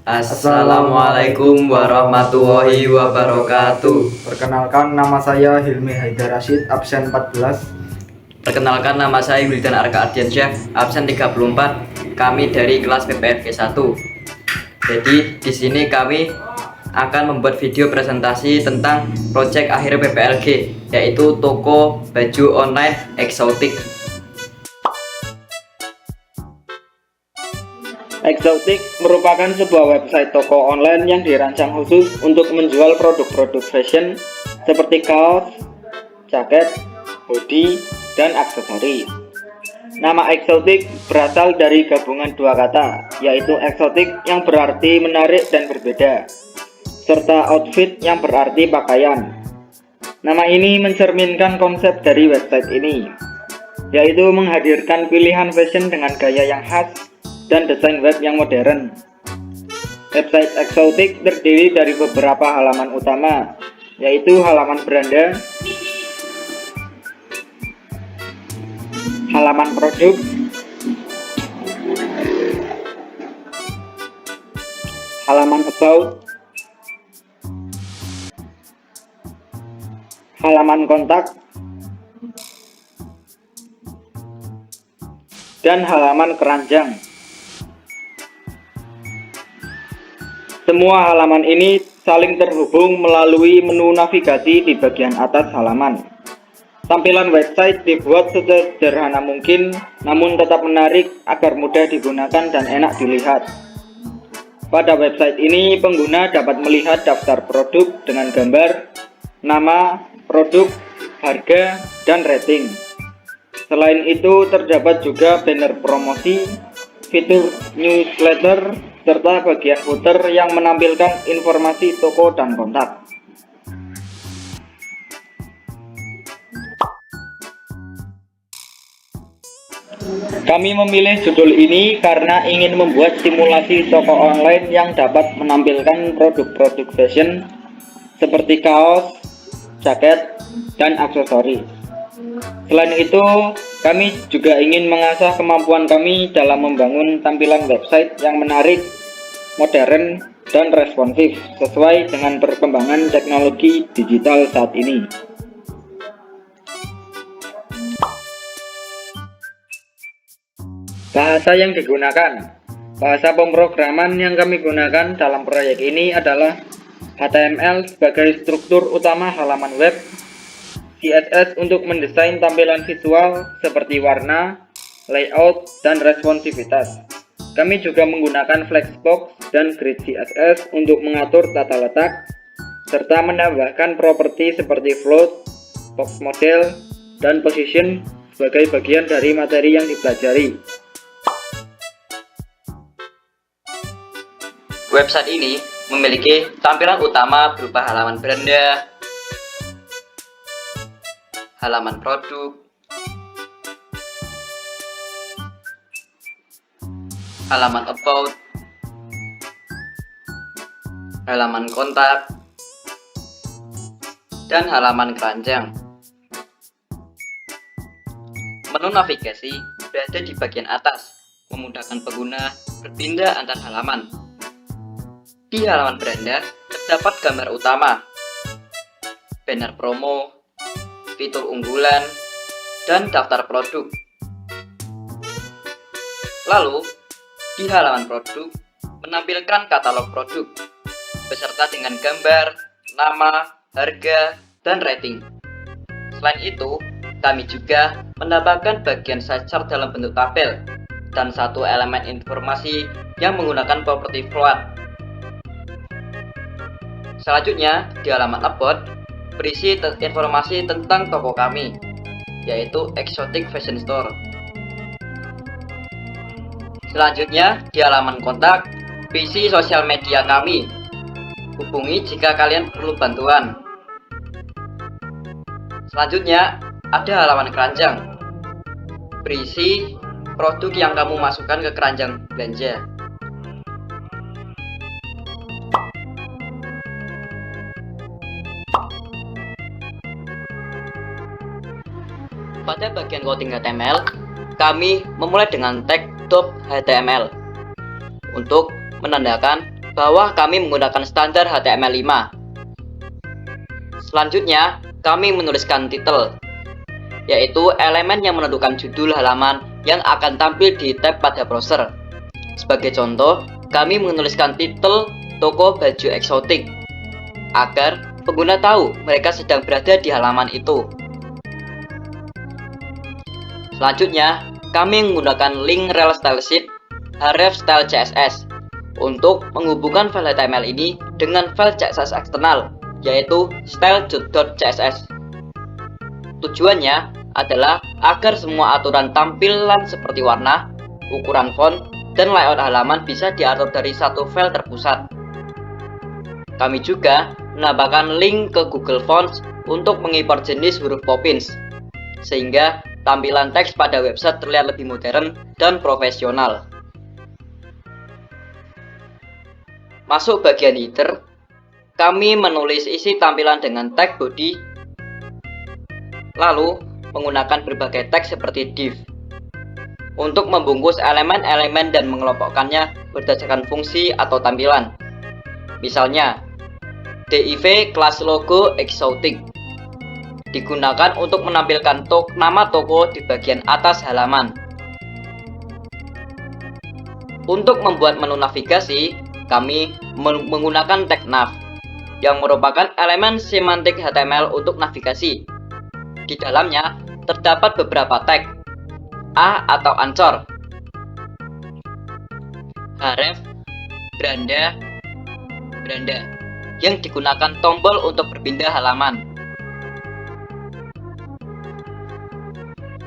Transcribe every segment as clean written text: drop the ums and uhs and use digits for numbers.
Assalamualaikum warahmatullahi wabarakatuh. Perkenalkan, nama saya Hilmi Haidar Rashid, absen 14. Perkenalkan, nama saya Wildan Arka Ardiansyah, absen 34. Kami dari kelas PPLG 1. Jadi di sini kami akan membuat video presentasi tentang proyek akhir PPLG, yaitu toko baju online Exotic. Exotic merupakan sebuah website toko online yang dirancang khusus untuk menjual produk-produk fashion seperti kaos, jaket, hoodie, dan aksesoris. Nama Exotic berasal dari gabungan dua kata, yaitu exotic yang berarti menarik dan berbeda, serta outfit yang berarti pakaian. Nama ini mencerminkan konsep dari website ini, yaitu menghadirkan pilihan fashion dengan gaya yang khas dan desain web yang modern. Website Exotic terdiri dari beberapa halaman utama, yaitu halaman beranda, halaman produk, halaman about, halaman kontak, dan halaman keranjang. Semua halaman ini saling terhubung melalui menu navigasi di bagian atas halaman. Tampilan website dibuat sesederhana mungkin, namun tetap menarik agar mudah digunakan dan enak dilihat. Pada website ini, pengguna dapat melihat daftar produk dengan gambar, nama, produk, harga, dan rating. Selain itu, terdapat juga banner promosi, fitur newsletter, serta bagian footer yang menampilkan informasi toko dan kontak. Kami memilih judul ini karena ingin membuat simulasi toko online yang dapat menampilkan produk-produk fashion seperti kaos, jaket, dan aksesoris. Selain itu, kami juga ingin mengasah kemampuan kami dalam membangun tampilan website yang menarik, modern, dan responsif sesuai dengan perkembangan teknologi digital saat ini. Bahasa yang digunakan. Bahasa pemrograman yang kami gunakan dalam proyek ini adalah HTML sebagai struktur utama halaman web, CSS untuk mendesain tampilan visual seperti warna, layout, dan responsivitas. Kami juga menggunakan Flexbox dan Grid CSS untuk mengatur tata letak, serta menambahkan properti seperti float, box model, dan position sebagai bagian dari materi yang dipelajari. Website ini memiliki tampilan utama berupa halaman beranda, halaman produk, halaman about, halaman kontak, dan halaman keranjang. Menu navigasi berada di bagian atas, memudahkan pengguna berpindah antar halaman. Di halaman beranda terdapat gambar utama, banner promo, fitur unggulan, dan daftar produk. Lalu, di halaman produk menampilkan katalog produk beserta dengan gambar, nama, harga, dan rating. Selain itu, kami juga menambahkan bagian sidecar dalam bentuk tabel dan satu elemen informasi yang menggunakan properti float. Selanjutnya, di halaman about berisi informasi tentang toko kami, yaitu Exotic Fashion Store. Selanjutnya, di halaman kontak berisi sosial media kami. Hubungi jika kalian perlu bantuan. Selanjutnya, ada halaman keranjang. Berisi produk yang kamu masukkan ke keranjang belanja. Pada bagian coding HTML, kami memulai dengan tag .html untuk menandakan bahwa kami menggunakan standar HTML5. Selanjutnya, kami menuliskan title, yaitu elemen yang menentukan judul halaman yang akan tampil di tab pada browser. Sebagai contoh, kami menuliskan titel toko baju eksotik agar pengguna tahu mereka sedang berada di halaman itu. Selanjutnya, kami menggunakan link rel style sheet href style css untuk menghubungkan file HTML ini dengan file CSS eksternal, yaitu style.css. Tujuannya adalah agar semua aturan tampilan seperti warna, ukuran font, dan layout halaman bisa diatur dari satu file terpusat. Kami juga menambahkan link ke Google Fonts untuk mengimport jenis huruf Poppins, sehingga tampilan teks pada website terlihat lebih modern dan profesional. Masuk bagian header, kami menulis isi tampilan dengan tag body, lalu menggunakan berbagai tag seperti div untuk membungkus elemen-elemen dan mengelompokkannya berdasarkan fungsi atau tampilan. Misalnya, div kelas logo exotic digunakan untuk menampilkan nama toko di bagian atas halaman. Untuk membuat menu navigasi, kami menggunakan tag nav yang merupakan elemen semantik HTML untuk navigasi. Di dalamnya terdapat beberapa tag A atau anchor, href, beranda yang digunakan tombol untuk berpindah halaman.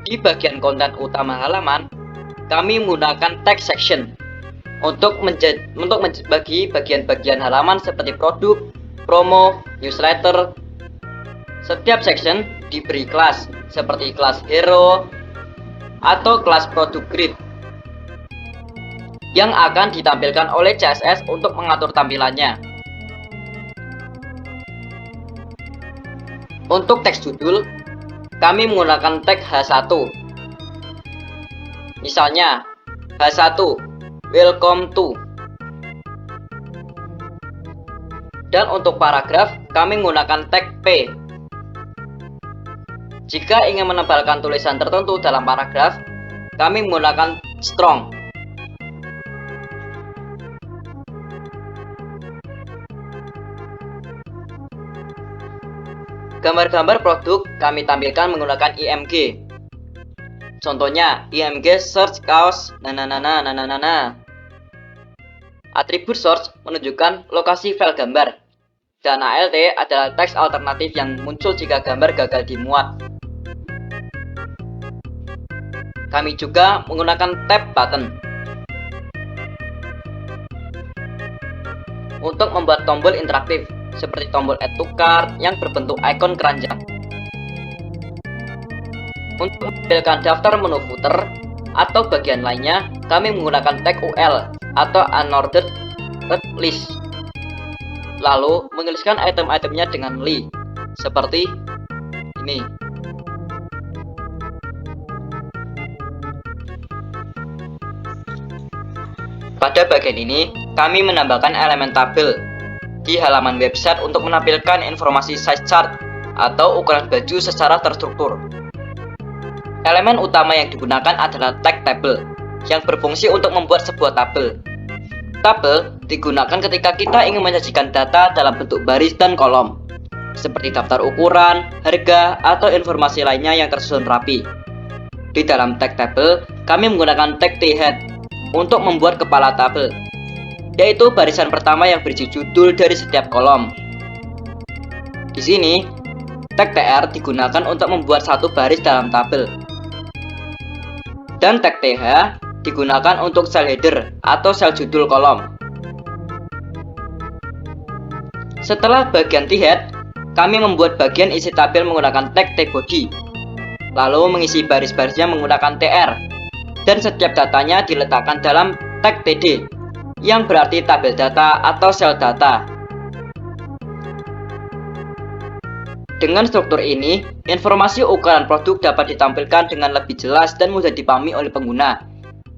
Di bagian konten utama halaman, kami menggunakan tag section untuk membagi bagian-bagian halaman seperti produk, promo, newsletter. Setiap section diberi kelas seperti kelas hero atau kelas product grid yang akan ditampilkan oleh CSS untuk mengatur tampilannya. Untuk teks judul, kami menggunakan tag H1. Misalnya, H1 welcome to. Dan untuk paragraf, kami menggunakan tag P. Jika ingin menebalkan tulisan tertentu dalam paragraf, kami menggunakan strong. Gambar-gambar produk kami tampilkan menggunakan IMG. Contohnya, IMG search kaos Atribut source menunjukkan lokasi file gambar, dan ALT adalah teks alternatif yang muncul jika gambar gagal dimuat. Kami juga menggunakan tab button untuk membuat tombol interaktif seperti tombol add to cart yang berbentuk ikon keranjang. Untuk menampilkan daftar menu footer atau bagian lainnya, kami menggunakan tag UL atau unordered list, lalu menuliskan item-itemnya dengan li, seperti ini. Pada bagian ini, kami menambahkan elemen tabel di halaman website untuk menampilkan informasi size chart atau ukuran baju secara terstruktur. Elemen utama yang digunakan adalah tag table yang berfungsi untuk membuat sebuah tabel. Tabel digunakan ketika kita ingin menyajikan data dalam bentuk baris dan kolom, seperti daftar ukuran, harga, atau informasi lainnya yang tersusun rapi. Di dalam tag table, kami menggunakan tag t-head untuk membuat kepala tabel, yaitu barisan pertama yang berisi judul dari setiap kolom. Di sini, tag tr digunakan untuk membuat satu baris dalam tabel, dan tag th digunakan untuk sel header atau sel judul kolom. Setelah bagian t-head, kami membuat bagian isi tabel menggunakan tag t-body, lalu mengisi baris-barisnya menggunakan tr, dan setiap datanya diletakkan dalam tag td, yang berarti tabel data atau sel data. Dengan struktur ini, informasi ukuran produk dapat ditampilkan dengan lebih jelas dan mudah dipahami oleh pengguna.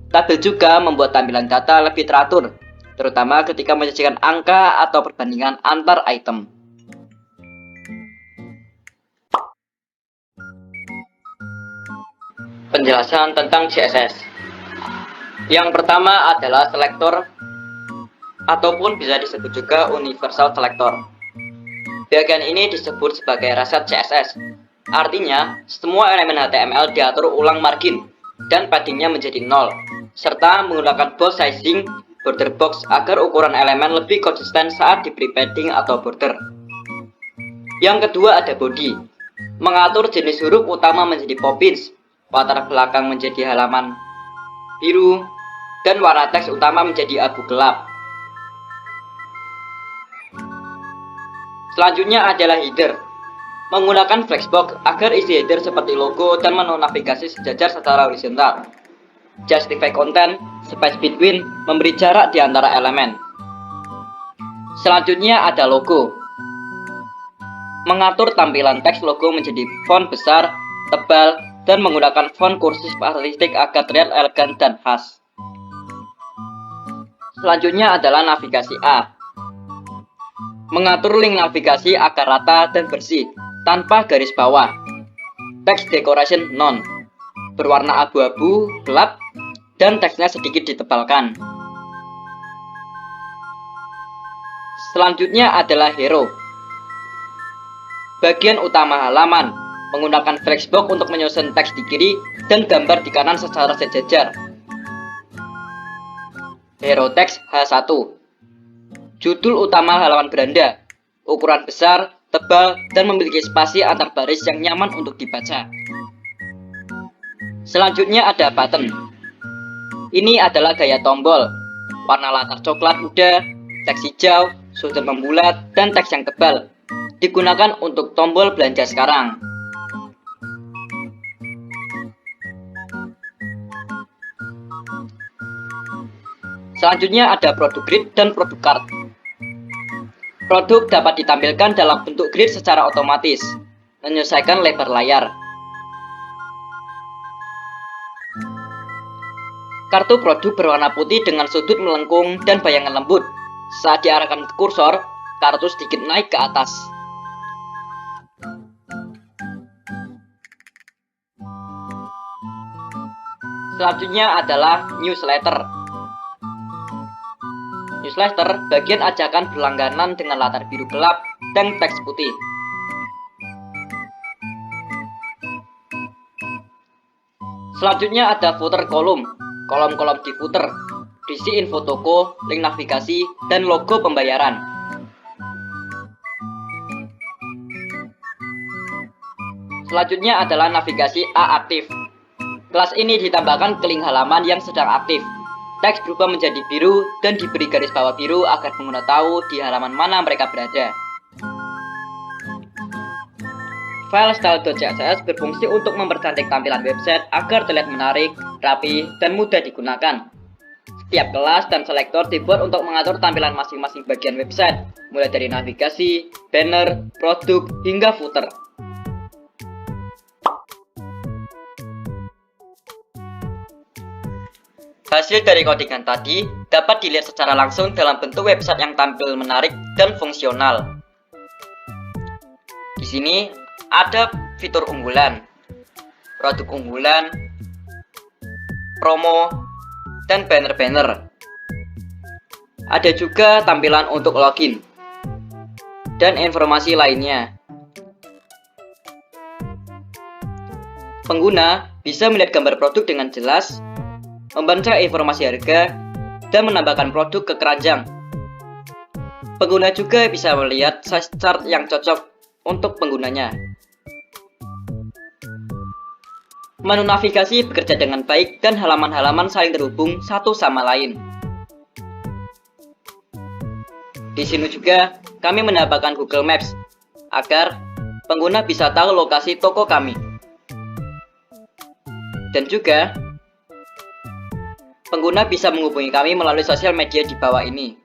Tabel juga membuat tampilan data lebih teratur, terutama ketika menyajikan angka atau perbandingan antar item. Penjelasan tentang CSS. Yang pertama adalah selektor ataupun bisa disebut juga universal selector. Bagian ini disebut sebagai reset CSS. Artinya, semua elemen HTML diatur ulang margin dan paddingnya menjadi 0, serta menggunakan bold sizing border box agar ukuran elemen lebih konsisten saat diberi padding atau border. Yang kedua ada body, mengatur jenis huruf utama menjadi poppins, latar belakang menjadi halaman biru, dan warna teks utama menjadi abu gelap. Selanjutnya adalah header, menggunakan flexbox agar isi header seperti logo dan menu navigasi sejajar secara horizontal. Justify content, space between, memberi jarak di antara elemen. Selanjutnya ada logo, mengatur tampilan teks logo menjadi font besar, tebal, dan menggunakan font kursiv artistik agar terlihat elegan dan khas. Selanjutnya adalah navigasi A, mengatur link navigasi agar rata dan bersih, tanpa garis bawah. Text decoration none, berwarna abu-abu, gelap, dan teksnya sedikit ditebalkan. Selanjutnya adalah hero, bagian utama halaman, menggunakan flexbox untuk menyusun teks di kiri dan gambar di kanan secara sejajar. Hero text H1, judul utama halaman beranda, ukuran besar, tebal, dan memiliki spasi antar baris yang nyaman untuk dibaca. Selanjutnya ada button. Ini adalah gaya tombol, warna latar coklat muda, teks hijau, sudut membulat, dan teks yang tebal. Digunakan untuk tombol belanja sekarang. Selanjutnya ada produk grid dan produk card. Produk dapat ditampilkan dalam bentuk grid secara otomatis, menyesuaikan lebar layar. Kartu produk berwarna putih dengan sudut melengkung dan bayangan lembut. Saat diarahkan ke kursor, kartu sedikit naik ke atas. Selanjutnya adalah newsletter. Newsletter bagian ajakan berlangganan dengan latar biru gelap dan teks putih. Selanjutnya ada footer kolom, kolom-kolom di footer, berisi info toko, link navigasi, dan logo pembayaran. Selanjutnya adalah navigasi A aktif. Kelas ini ditambahkan ke link halaman yang sedang aktif. Teks berubah menjadi biru dan diberi garis bawah biru agar pengguna tahu di halaman mana mereka berada. File style.css berfungsi untuk mempercantik tampilan website agar terlihat menarik, rapi, dan mudah digunakan. Setiap kelas dan selektor dibuat untuk mengatur tampilan masing-masing bagian website, mulai dari navigasi, banner, produk, hingga footer. Hasil dari codingan tadi dapat dilihat secara langsung dalam bentuk website yang tampil menarik dan fungsional. Di sini ada fitur unggulan, produk unggulan, promo, dan banner-banner. Ada juga tampilan untuk login dan informasi lainnya. Pengguna bisa melihat gambar produk dengan jelas, membaca informasi harga, dan menambahkan produk ke keranjang. Pengguna juga bisa melihat size chart yang cocok untuk penggunanya. Menu navigasi bekerja dengan baik dan halaman-halaman saling terhubung satu sama lain. Di sini juga kami menambahkan Google Maps agar pengguna bisa tahu lokasi toko kami. Dan juga pengguna bisa menghubungi kami melalui sosial media di bawah ini.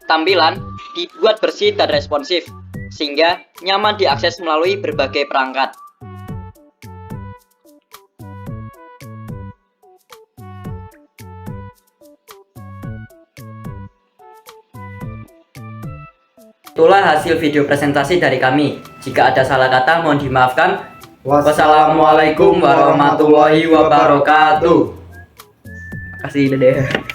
Tampilan dibuat bersih dan responsif, sehingga nyaman diakses melalui berbagai perangkat. Itulah hasil video presentasi dari kami. Jika ada salah kata mohon dimaafkan. Wassalamualaikum warahmatullahi wabarakatuh. Terima kasih, Dede.